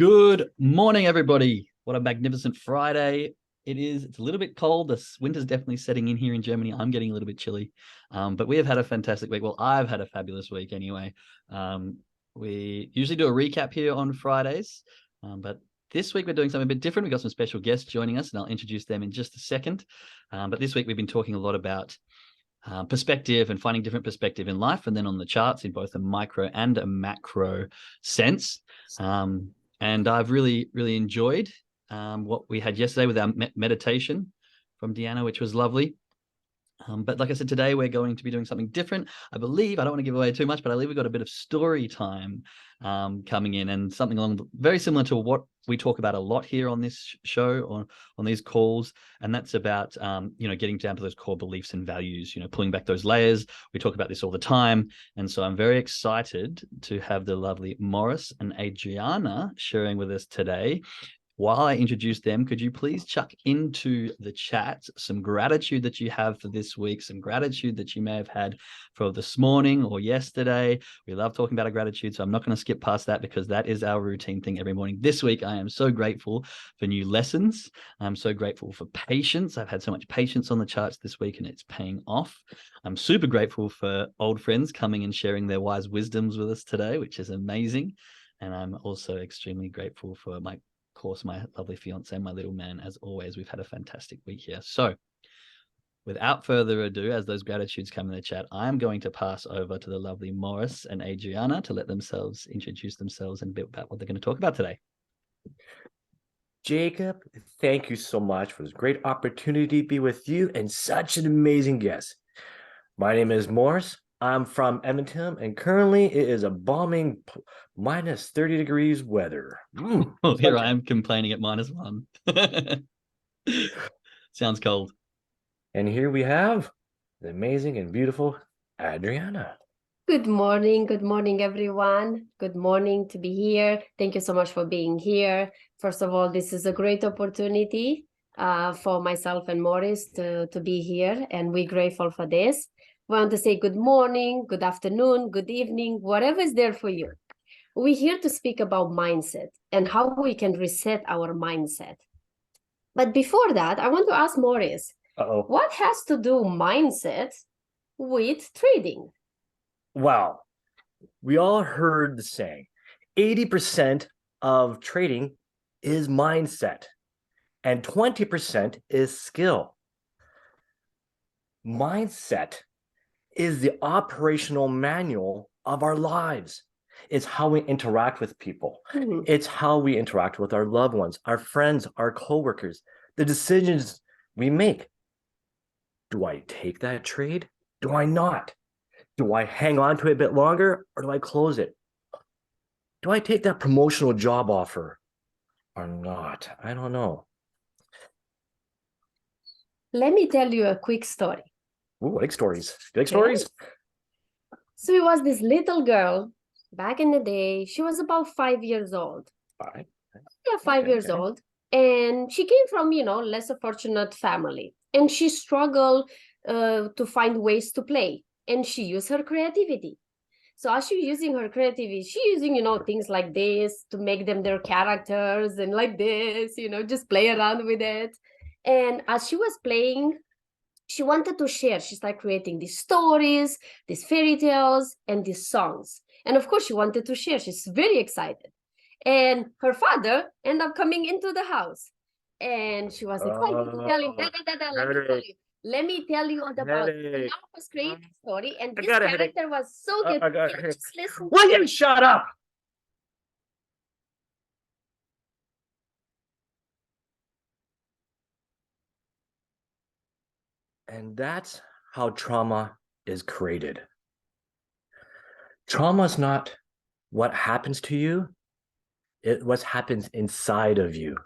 Good morning, everybody. What a magnificent Friday it is. It's a little bit cold. The winter's definitely setting in here in Germany. I'm getting a little bit chilly, but we have had a fantastic week. Well, I've had a fabulous week anyway. We usually do a recap here on Fridays, but this week we're doing something a bit different. We've got some special guests joining us, and I'll introduce them in just a second. But this week we've been talking a lot about perspective and finding different perspective in life, and then on the charts in both a micro and a macro sense. And I've really enjoyed what we had yesterday with our meditation from Deanna, which was lovely. But like I said, today we're going to be doing something different. I believe, I don't want to give away too much, but I believe we've got a bit of story time coming in, and something very similar to what we talk about a lot here on this show, or on these calls. And that's about, getting down to those core beliefs and values, pulling back those layers. We talk about this all the time. And so I'm very excited to have the lovely Morris and Adriana sharing with us today. While I introduce them, could you please chuck into the chat some gratitude that you have for this week, some gratitude that you may have had for this morning or yesterday. We love talking about our gratitude, so I'm not going to skip past that because that is our routine thing every morning. This week, I am so grateful for new lessons. I'm so grateful for patience. I've had so much patience on the charts this week, and it's paying off. I'm super grateful for old friends coming and sharing their wise wisdoms with us today, which is amazing. And I'm also extremely grateful for my lovely fiance and my little man. As always, we've had a fantastic week here. So without further ado, as those gratitudes come in the chat, I'm going to pass over to the lovely Morris and Adriana to let themselves introduce themselves and a bit about what they're going to talk about today. Jacob, thank you so much for this great opportunity to be with you and such an amazing guest. My name is Morris. I'm from Edmonton, and currently it is a balming minus 30 degrees weather. Well, here I am complaining at -1. Sounds cold. And here we have the amazing and beautiful Adriana. Good morning, everyone. Good morning to be here. Thank you so much for being here. First of all, this is a great opportunity for myself and Morris to be here, and we're grateful for this. We want to say good morning, good afternoon, good evening, whatever is there for you. We're here to speak about mindset and how we can reset our mindset. But before that, I want to ask Morris, what has to do mindset with trading? Wow, we all heard the saying, 80% of trading is mindset and 20% is skill. Mindset is the operational manual of our lives. It's how we interact with people. Mm-hmm. It's how we interact with our loved ones, our friends, our coworkers, the decisions we make. Do I take that trade? Do I not? Do I hang on to it a bit longer, or do I close it? Do I take that promotional job offer or not? I don't know. Let me tell you a quick story. Ooh, I like stories. You like stories? So it was this little girl back in the day. She was about 5 years old. All right. Yeah, 5 years old. And she came from, less fortunate family. And she struggled to find ways to play. And she used her creativity. So as she's using her creativity, she's using, things like this to make them their characters, and like this, just play around with it. And as she was playing, she wanted to share. She started creating these stories, these fairy tales, and these songs. And of course, she wanted to share. She's very excited. And her father ended up coming into the house. And she was like, let me tell you all about it. I was creating a story, and this character was so good. Just listen. William, shut up! And that's how trauma is created. Trauma is not what happens to you, it's what happens inside of you.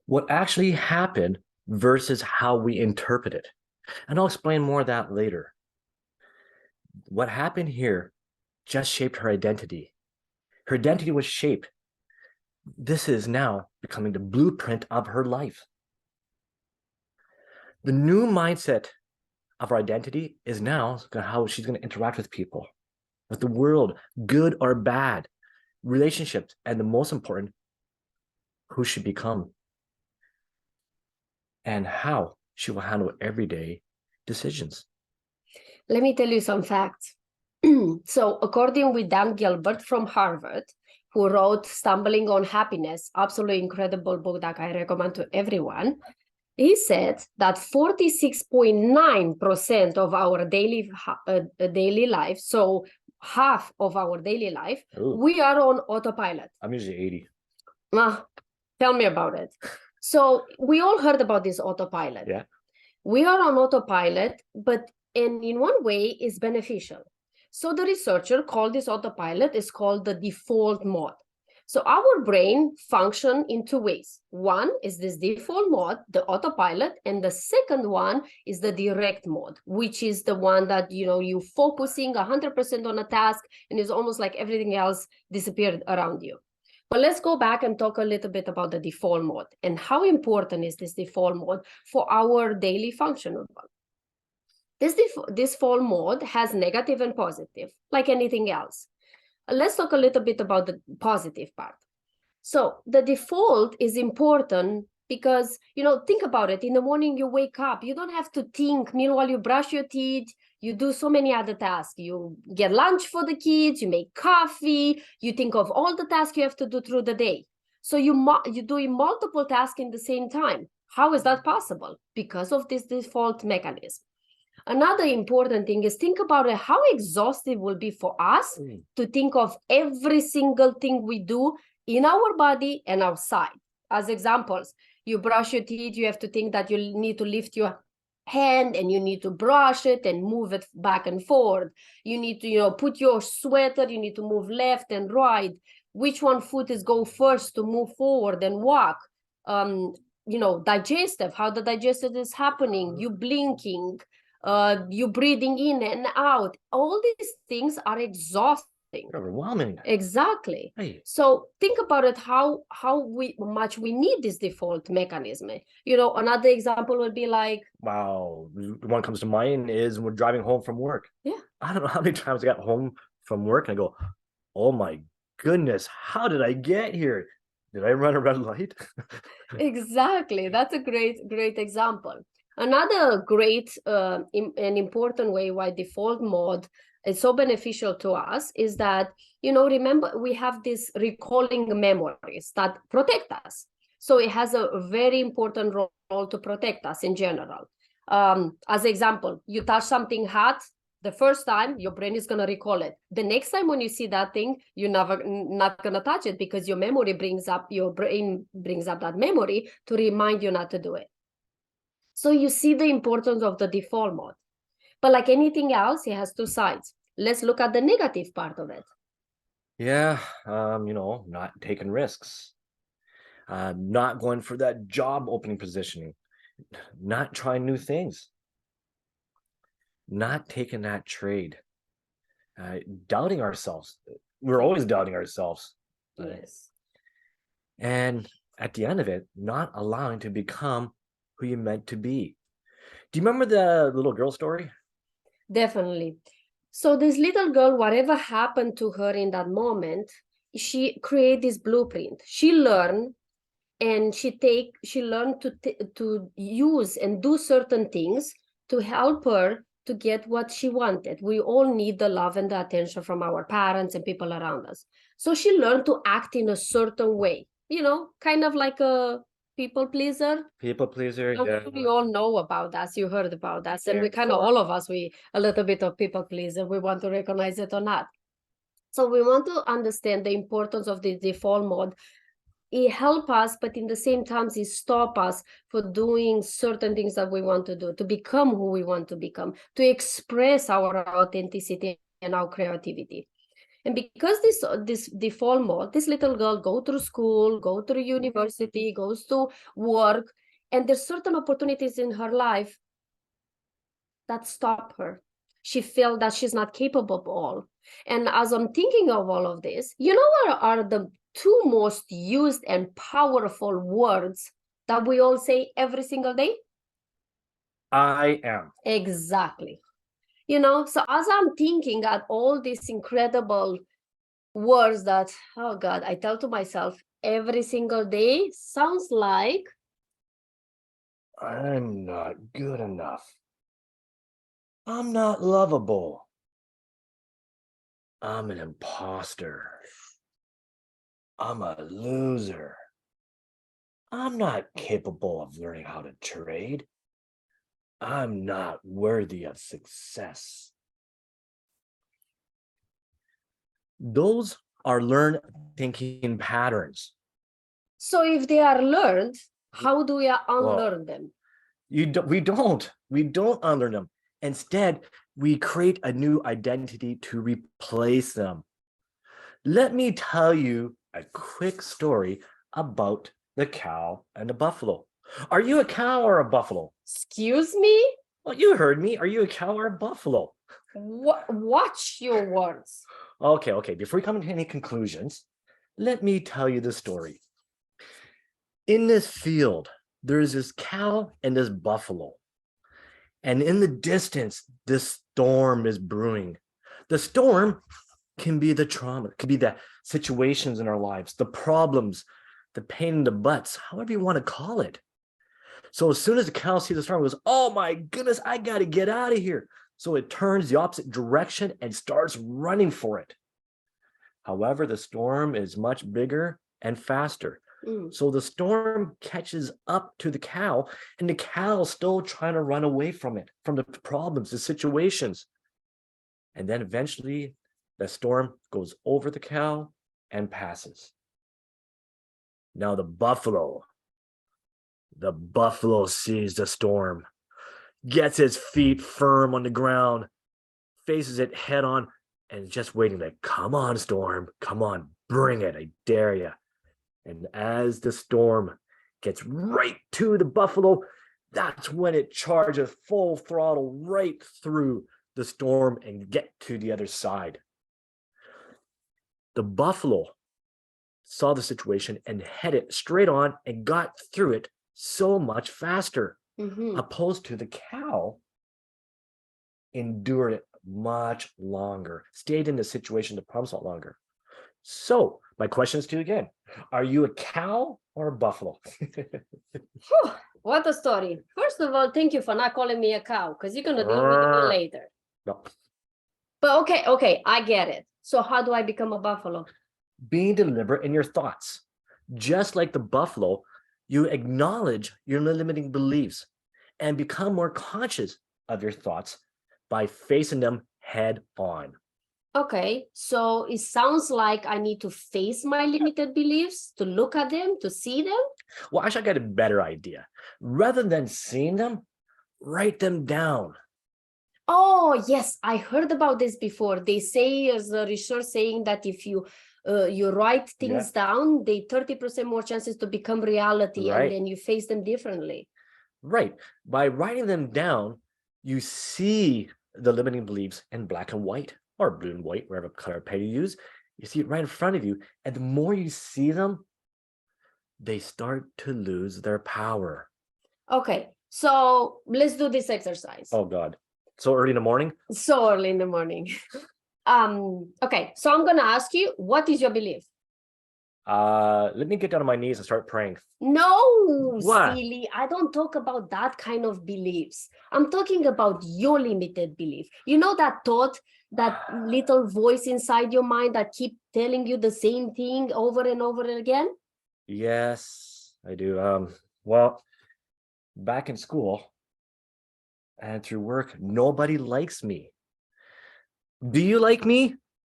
What actually happened versus how we interpret it. And I'll explain more of that later. What happened here just shaped her identity. Her identity was shaped. This is now becoming the blueprint of her life. The new mindset of her identity is now how she's going to interact with people, with the world, good or bad. relationships, and the most important, who she become and how she will handle everyday decisions. Let me tell you some facts. So according with Dan Gilbert from Harvard, who wrote Stumbling on Happiness, absolutely incredible book that I recommend to everyone, he said that 46.9% of our daily life, so half of our daily life, Ooh. we are on autopilot. I'm usually 80. Tell me about it. So we all heard about this autopilot. Yeah. We are on autopilot, but in one way is beneficial. So the researcher called this autopilot is called the default mode. So our brain function in two ways. One is this default mode, the autopilot, and the second one is the direct mode, which is the one that, you focusing 100% on a task and it's almost like everything else disappeared around you. But let's go back and talk a little bit about the default mode and how important is this default mode for our daily function. This default mode has negative and positive, like anything else. Let's talk a little bit about the positive part. So the default is important because, think about it. In the morning, you wake up, you don't have to think. Meanwhile, you brush your teeth, you do so many other tasks. You get lunch for the kids, you make coffee, you think of all the tasks you have to do through the day. So you're doing multiple tasks in the same time. How is that possible? Because of this default mechanism. Another important thing is think about it, how exhaustive will be for us to think of every single thing we do in our body and outside. As examples, you brush your teeth, you have to think that you need to lift your hand and you need to brush it and move it back and forth. You need to, put your sweater, you need to move left and right. Which one foot is go first to move forward and walk? Digestive, how the digestive is happening, you blinking, you breathing in and out. All these things are exhausting. Overwhelming. Exactly. Hey. So think about it, how much we need this default mechanism. Another example would be like, wow, one comes to mind is when we're driving home from work. Yeah. I don't know how many times I got home from work and I go, oh my goodness, how did I get here? Did I run a red light? Exactly. That's a great example. Another great and important way why default mode is so beneficial to us is that, remember, we have these recalling memories that protect us. So it has a very important role to protect us in general. As example, you touch something hot, the first time your brain is going to recall it. The next time when you see that thing, you're not going to touch it because your brain brings up that memory to remind you not to do it. So you see the importance of the default mode. But like anything else, it has two sides. Let's look at the negative part of it. Yeah, not taking risks, not going for that job opening positioning, not trying new things, not taking that trade, doubting ourselves. We're always doubting ourselves. Yes. And at the end of it, not allowing to become who you're meant to be. Do you remember the little girl story? Definitely. So this little girl, whatever happened to her in that moment, she created this blueprint. She learned and she learned to use and do certain things to help her to get what she wanted. We all need the love and the attention from our parents and people around us. So she learned to act in a certain way, kind of like a people pleaser. Yeah. We all know about that. You heard about that. And we kind of, all of us, we a little bit of people pleaser. We want to recognize it or not. So we want to understand the importance of the default mode. It helps us, but in the same time, it stops us for doing certain things that we want to do, to become who we want to become, to express our authenticity and our creativity. And because this default mode, this little girl go through school, go through university, goes to work, and there's certain opportunities in her life that stop her. She felt that she's not capable of all. And as I'm thinking of all of this, what are the two most used and powerful words that we all say every single day? I am. Exactly. So as I'm thinking at all these incredible words that, oh God, I tell to myself every single day sounds like, I'm not good enough. I'm not lovable. I'm an imposter. I'm a loser. I'm not capable of learning how to trade. I'm not worthy of success. Those are learned thinking patterns. so if they are learned, how do we unlearn Well, them? We don't unlearn them. Instead, we create a new identity to replace them. Let me tell you a quick story about the cow and the buffalo. Are you a cow or a buffalo? Excuse me? Well, you heard me. Are you a cow or a buffalo? Watch your words. Okay. Before we come to any conclusions, let me tell you the story. In this field, there's this cow and this buffalo. And in the distance, this storm is brewing. The storm can be the trauma, it could be the situations in our lives, the problems, the pain in the butts, however you want to call it. So as soon as the cow sees the storm, it goes, oh my goodness, I got to get out of here. So it turns the opposite direction and starts running for it. However, the storm is much bigger and faster. So the storm catches up to the cow, and the cow is still trying to run away from it, from the problems, the situations. And then eventually the storm goes over the cow and passes. Now the buffalo sees the storm, gets its feet firm on the ground, faces it head on, and just waiting to, come on, storm, come on, bring it, I dare you. And as the storm gets right to the buffalo, that's when it charges full throttle right through the storm and get to the other side. The buffalo saw the situation and headed straight on and got through it so much faster, opposed to the cow endured it much longer, stayed in the situation, the problem a lot longer. So my question is to you again, are you a cow or a buffalo? Whew, what a story. First of all, thank you for not calling me a cow, because you're going to deal with it later. No. But okay, I get it. So how do I become a buffalo? Being deliberate in your thoughts. Just like the buffalo, you acknowledge your limiting beliefs and become more conscious of your thoughts by facing them head on. Okay, so it sounds like I need to face my limited beliefs, to look at them, to see them. Well, actually, I got a better idea. Rather than seeing them, write them down. Oh, yes, I heard about this before. They say, as a research saying that if you write things down, they 30% more chances to become reality, and then you face them differently. Right. By writing them down, you see the limiting beliefs in black and white, or blue and white, wherever color pen you use. You see it right in front of you. And the more you see them, they start to lose their power. Okay, so let's do this exercise. Oh God. So early in the morning? So early in the morning. Okay, so I'm gonna ask you, what is your belief? Let me get down on my knees and start praying. No, silly. I don't talk about that kind of beliefs. I'm talking about your limited belief. You know that thought, that little voice inside your mind that keep telling you the same thing over and over again? Yes, I do. Well, back in school and through work, nobody likes me. Do you like me?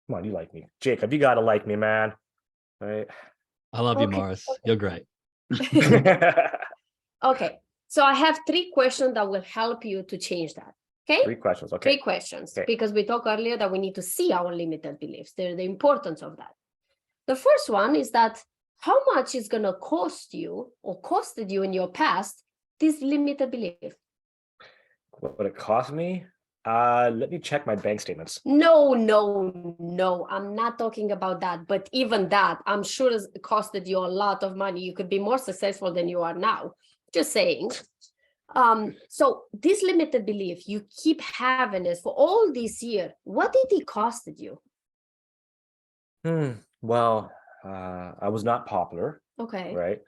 Come on, you like me. Jacob, you gotta like me, man. Right? I love you, Morris. You're great. Okay, so I have 3 questions that will help you to change that. Okay? 3 questions. Okay. 3 questions, because we talked earlier that we need to see our limited beliefs. The importance of that. The first one is that how much is going to cost you or costed you in your past this limited belief? What would it cost me? Let me check my bank statements. No, I'm not talking about that. But even that, I'm sure it costed you a lot of money. You could be more successful than you are now. Just saying. So this limited belief, you keep having it for all this year. What did it costed you? Well, I was not popular, Okay. right?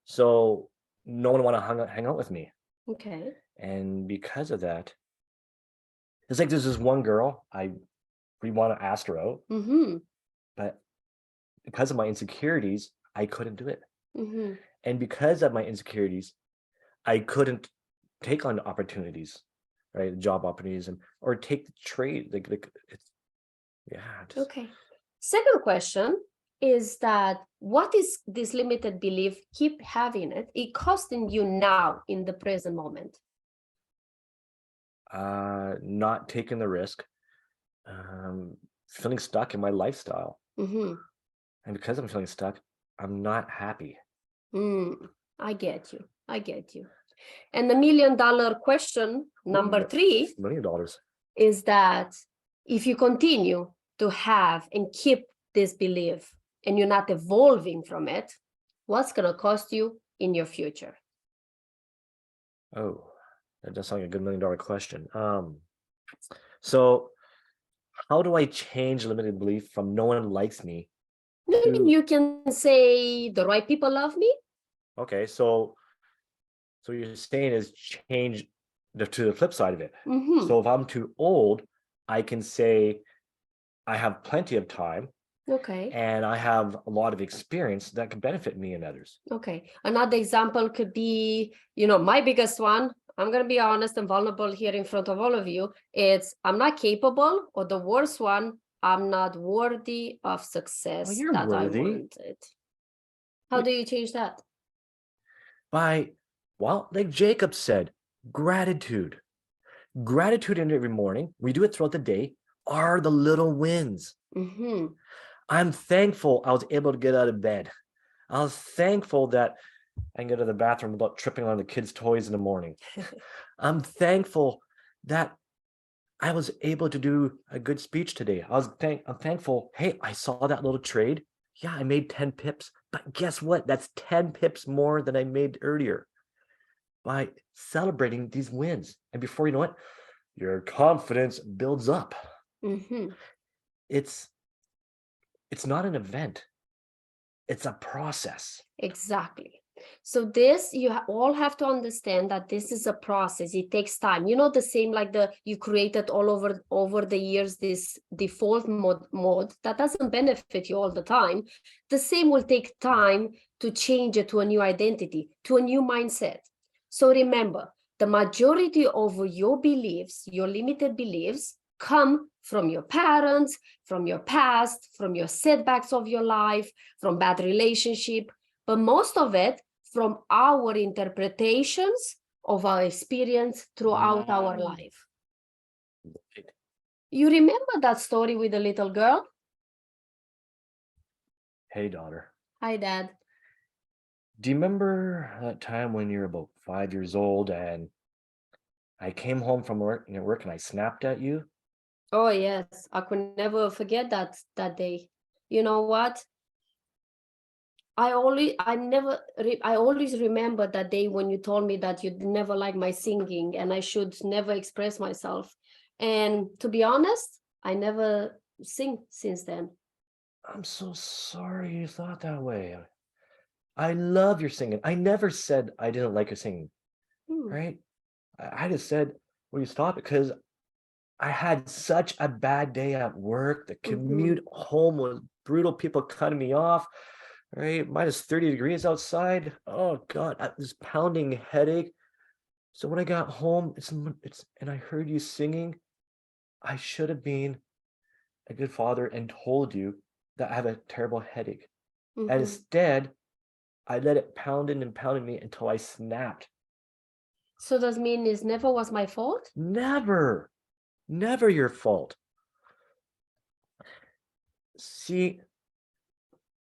So no one wanted to hang out with me. Okay. And because of that, it's like there's this one girl we want to ask her out, Mm-hmm. but because of my insecurities, I couldn't do it. Mm-hmm. And because of my insecurities, I couldn't take on opportunities, right? Job opportunities or take the trade. Like it's Okay. Second question is that what is this limited belief keep having it costing you now in the present moment? not taking the risk, feeling stuck in my lifestyle. Mm-hmm. And because I'm feeling stuck, I'm not happy. I get you. I get you. And the $1,000,000 question, number 3, $1 million. is that if you continue to have and keep this belief and you're not evolving from it, what's going to cost you in your future? Oh, that does sound like a good $1 million question. So how do I change limited belief from no one likes me to You can say the right people love me. okay, so you're saying is change to the flip side of it. Mm-hmm. So if I'm too old, I can say I have plenty of time Okay. and I have a lot of experience that can benefit me and others. Okay. Another example could be, my biggest one. I'm going to be honest and vulnerable here in front of all of you. It's I'm not capable, or the worst one, I'm not worthy of success Well, you're that I worthy. wanted. How do you change that? Like Jacob said, gratitude. Gratitude in every morning, we do it throughout the day, are the little wins. Mm-hmm. I'm thankful I was able to get out of bed. I was thankful that I can go to the bathroom without tripping on the kids' toys in the morning. I'm thankful that I was able to do a good speech today. I'm thankful, hey, I saw that little trade. Yeah, I made 10 pips, but guess what? That's 10 pips more than I made earlier by celebrating these wins. And before you know it, your confidence builds up. Mm-hmm. It's not an event. It's a process. Exactly. So this all have to understand that this is a process. It takes time. The same like you created all over the years this default mode that doesn't benefit you all the time. The same will take time to change it to a new identity, to a new mindset. So remember, the majority of your beliefs, your limited beliefs, come from your parents, from your past, from your setbacks of your life, from bad relationship, but most of it from our interpretations of our experience throughout our life. You remember that story with the little girl? Hey, daughter. Hi, Dad. Do you remember that time when you were about 5 years old and I came home from work and I snapped at you? Oh, yes. I could never forget that day. You know what? I always remember that day when you told me that you'd never like my singing and I should never express myself. And to be honest, I never sing since then. I'm so sorry you thought that way. I love your singing. I never said I didn't like your singing, right? I just said, will you stop it? Because I had such a bad day at work. The commute home was brutal. People cutting me off, right? Minus 30 degrees outside. Oh God, this pounding headache. So when I got home, and I heard you singing, I should have been a good father and told you that I have a terrible headache. And instead, I let it pound in and pounded me until I snapped. So does mean it never was my fault? Never, never your fault. See,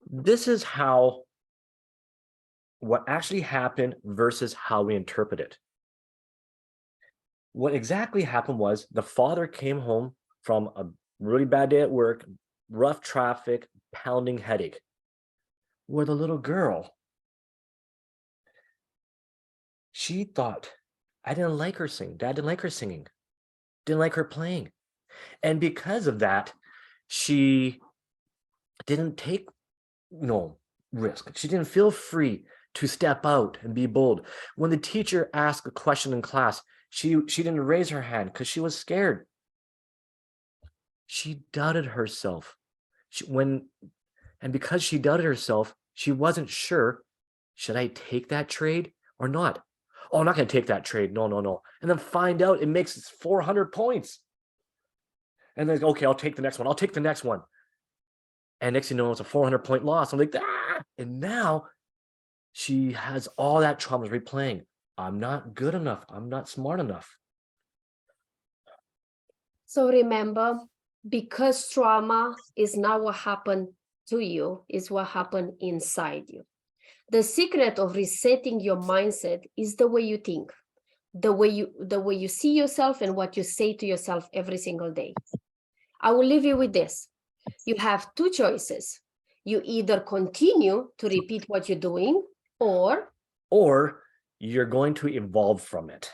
this is how what actually happened versus how we interpret it. What exactly happened was the father came home from a really bad day at work, rough traffic, pounding headache. Where the little girl, she thought, I didn't like her singing. Dad didn't like her singing, didn't like her playing. And because of that, she didn't take risk. She didn't feel free to step out and be bold. When the teacher asked a question in class, she didn't raise her hand because she was scared. She doubted herself. And because she doubted herself, she wasn't sure, should I take that trade or not? Oh, I'm not going to take that trade. No. And then find out it makes 400 points. And then, okay, I'll take the next one. I'll take the next one. And next thing you know, it's a 400-point loss. I'm like, ah! And now she has all that trauma replaying. I'm not good enough. I'm not smart enough. So remember, because trauma is not what happened to you, is what happened inside you. The secret of resetting your mindset is the way you think, the way you see yourself and what you say to yourself every single day. I will leave you with this. You have two choices. You either continue to repeat what you're doing, or you're going to evolve from it.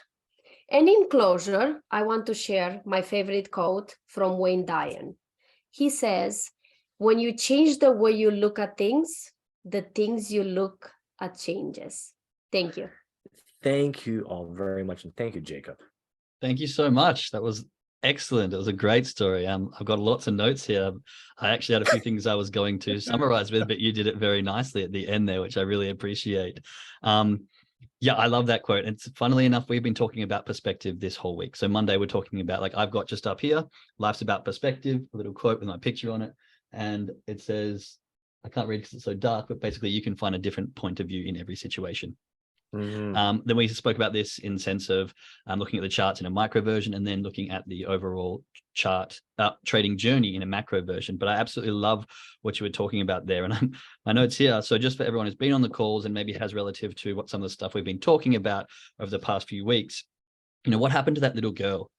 And in closure, I want to share my favorite quote from Wayne Dyer. He says, when you change the way you look at things, the things you look at changes. Thank you. Thank you all very much. And thank you, Jacob. Thank you so much. That was excellent. It was a great story. I've got lots of notes here. I actually had a few things I was going to summarize with, but you did it very nicely at the end there, which I really appreciate. Yeah, I love that quote. It's funnily enough, we've been talking about perspective this whole week. So Monday, we're talking about, like I've got just up here, life's about perspective, a little quote with my picture on it. And it says, I can't read because it's so dark, but basically you can find a different point of view in every situation. Mm-hmm. Then we spoke about this in sense of looking at the charts in a micro version and then looking at the overall chart trading journey in a macro version. But I absolutely love what you were talking about there. And my notes here. So just for everyone who's been on the calls and maybe has relative to what some of the stuff we've been talking about over the past few weeks, what happened to that little girl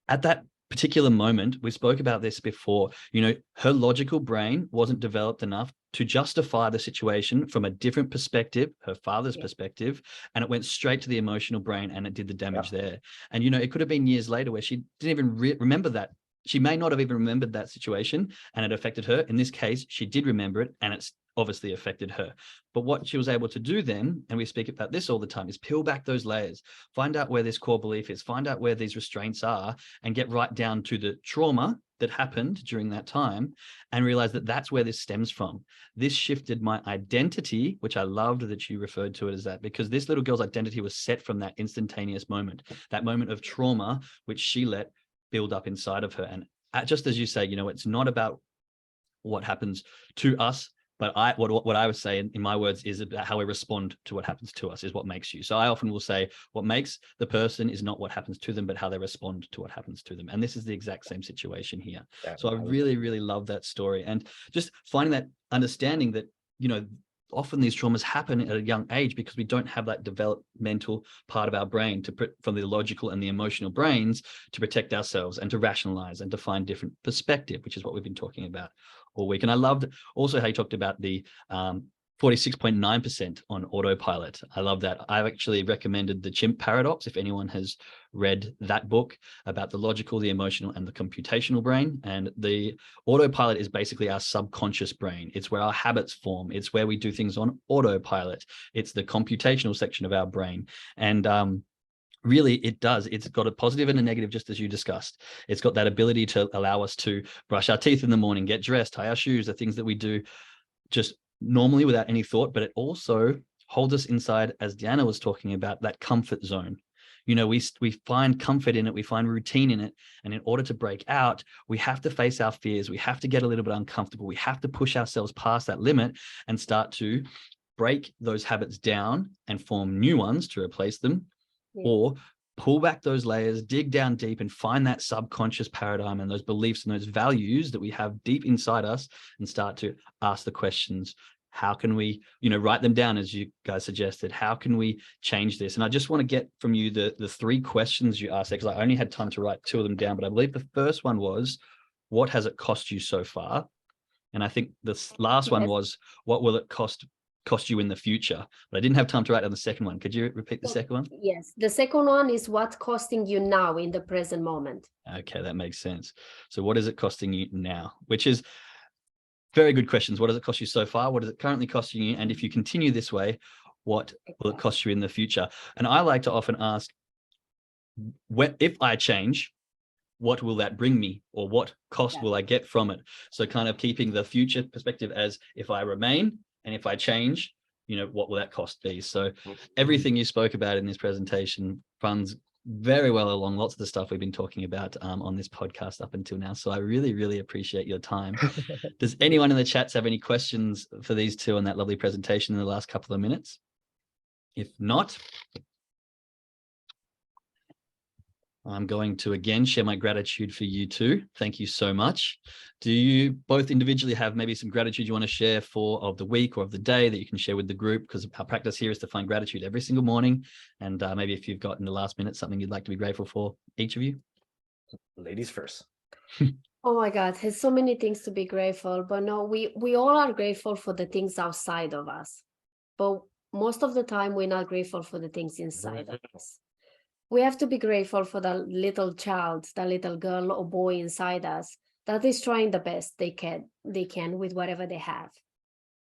at that particular moment? We spoke about this before. Her logical brain wasn't developed enough to justify the situation from a different perspective, her father's perspective, and it went straight to the emotional brain and it did the damage there. And, it could have been years later where she didn't even remember that. She may not have even remembered that situation and it affected her. In this case, she did remember it and it's obviously affected her. But what she was able to do then, and we speak about this all the time, is peel back those layers, find out where this core belief is, find out where these restraints are, and get right down to the trauma that happened during that time and realize that that's where this stems from. This shifted my identity, which I loved that you referred to it as that, because this little girl's identity was set from that instantaneous moment, that moment of trauma, which she let build up inside of her. And just as you say, it's not about what happens to us, but what I would say in my words is about how we respond to what happens to us is what makes you. So I often will say what makes the person is not what happens to them, but how they respond to what happens to them. And this is the exact same situation here. So I really, really love that story. And just finding that understanding that, often these traumas happen at a young age because we don't have that developmental part of our brain from the logical and the emotional brains to protect ourselves and to rationalize and to find different perspective, which is what we've been talking about all week. And I loved also how you talked about the 46.9% on autopilot. I love that. I've actually recommended The Chimp Paradox, if anyone has read that book about the logical, the emotional, and the computational brain. And the autopilot is basically our subconscious brain. It's where our habits form. It's where we do things on autopilot. It's the computational section of our brain. And really, it's got a positive and a negative, just as you discussed. It's got that ability to allow us to brush our teeth in the morning, get dressed, tie our shoes, the things that we do just normally without any thought, but it also holds us inside, as Deanna was talking about, that comfort zone. We find comfort in it, we find routine in it. And in order to break out, we have to face our fears. We have to get a little bit uncomfortable. We have to push ourselves past that limit and start to break those habits down and form new ones to replace them. Or pull back those layers, dig down deep and find that subconscious paradigm and those beliefs and those values that we have deep inside us and start to ask the questions. How can we, write them down, as you guys suggested? How can we change this? And I just want to get from you the three questions you asked there, because I only had time to write two of them down, but I believe the first one was, what has it cost you so far? And I think the last one was, what will it cost you in the future? But I didn't have time to write down the second one. Could you repeat the second one? Yes, the second one is what's costing you now in the present moment. Okay, that makes sense. So what is it costing you now? Which is, very good questions. What does it cost you so far? What is it currently costing you? And if you continue this way, what will it cost you in the future? And I like to often ask, if I change, what will that bring me, or what cost will I get from it? So kind of keeping the future perspective as if I remain, and if I change, what will that cost be? So everything you spoke about in this presentation runs very well along lots of the stuff we've been talking about on this podcast up until now. So I really, really appreciate your time. Does anyone in the chats have any questions for these two on that lovely presentation in the last couple of minutes? If not, I'm going to again share my gratitude for you two. Thank you so much. Do you both individually have maybe some gratitude you want to share of the week or of the day that you can share with the group? Because our practice here is to find gratitude every single morning. And maybe if you've got in the last minute something you'd like to be grateful for, each of you. Ladies first. Oh my God, there's so many things to be grateful, but no, we all are grateful for the things outside of us. But most of the time, we're not grateful for the things inside of us. We have to be grateful for the little child, the little girl or boy inside us that is trying the best they can with whatever they have.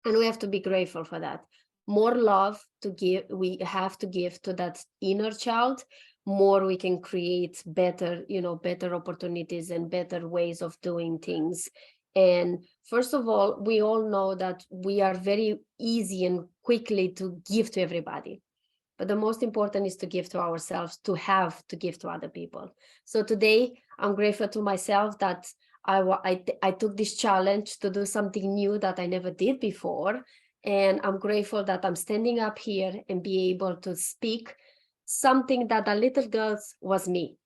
And we have to be grateful for that. More love to give, we have to give to that inner child, more we can create better, better opportunities and better ways of doing things. And first of all, we all know that we are very easy and quickly to give to everybody. But the most important is to give to ourselves, to have to give to other people. So today, I'm grateful to myself that I took this challenge to do something new that I never did before. And I'm grateful that I'm standing up here and be able to speak something that the little girls was me.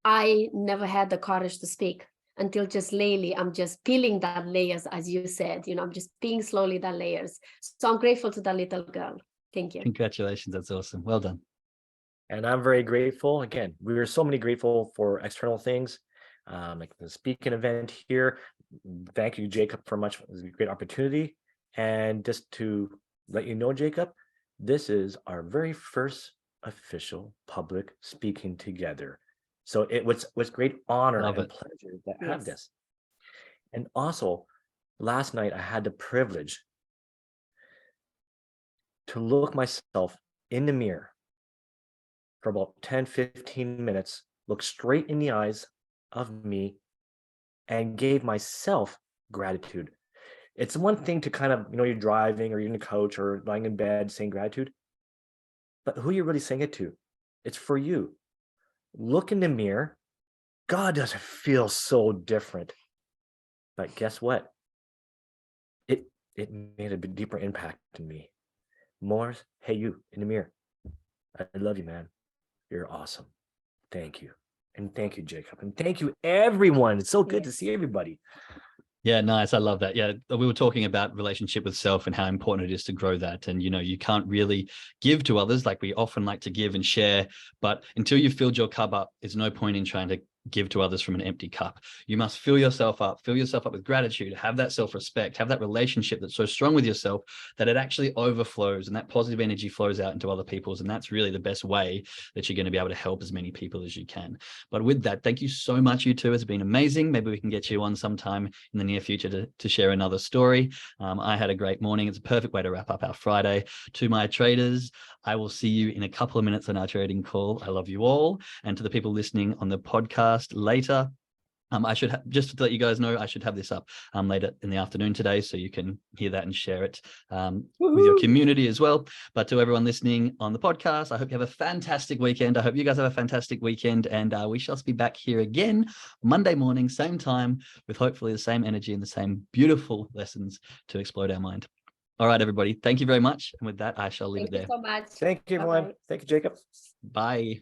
I never had the courage to speak until just lately. I'm just peeling that layers, as you said, I'm just peeling slowly the layers. So I'm grateful to the little girl. Thank you. Congratulations. That's awesome. Well done. And I'm very grateful. Again, we were so many grateful for external things, like the speaking event here. Thank you, Jacob, for much. It was a great opportunity. And just to let you know, Jacob, this is our very first official public speaking together. So it was great honor and pleasure to have this. And also, last night I had the privilege to look myself in the mirror for about 10-15 minutes, look straight in the eyes of me, and gave myself gratitude. It's one thing to kind of, you're driving or you're in a coach or lying in bed saying gratitude, but who you're really saying it to, it's for you. Look in the mirror. God doesn't feel so different. But guess what? It made a deeper impact to me. Morris, hey, you in the mirror. I love you, man. You're awesome. Thank you. And thank you, Jacob. And thank you, everyone. It's so good to see everybody. Yeah, nice. I love that. Yeah, we were talking about relationship with self and how important it is to grow that. And, you can't really give to others like we often like to give and share. But until you've filled your cup up, there's no point in trying to give to others from an empty cup. You must fill yourself up with gratitude, have that self-respect, have that relationship that's so strong with yourself that it actually overflows and that positive energy flows out into other people's. And that's really the best way that you're going to be able to help as many people as you can. But with that, thank you so much, you two. It's been amazing. Maybe we can get you on sometime in the near future to share another story. I had a great morning. It's a perfect way to wrap up our Friday. To my traders, I will see you in a couple of minutes on our trading call. I love you all. And to the people listening on the podcast later, I should just to let you guys know, I should have this up later in the afternoon today, so you can hear that and share it with your community as well. But to everyone listening on the podcast, I hope you have a fantastic weekend. I hope you guys have a fantastic weekend, and we shall be back here again Monday morning, same time, with hopefully the same energy and the same beautiful lessons to explode our mind. All right, everybody. Thank you very much. And with that, I shall leave it there. Thank you so much. Thank you, everyone. Bye-bye. Thank you, Jacob. Bye.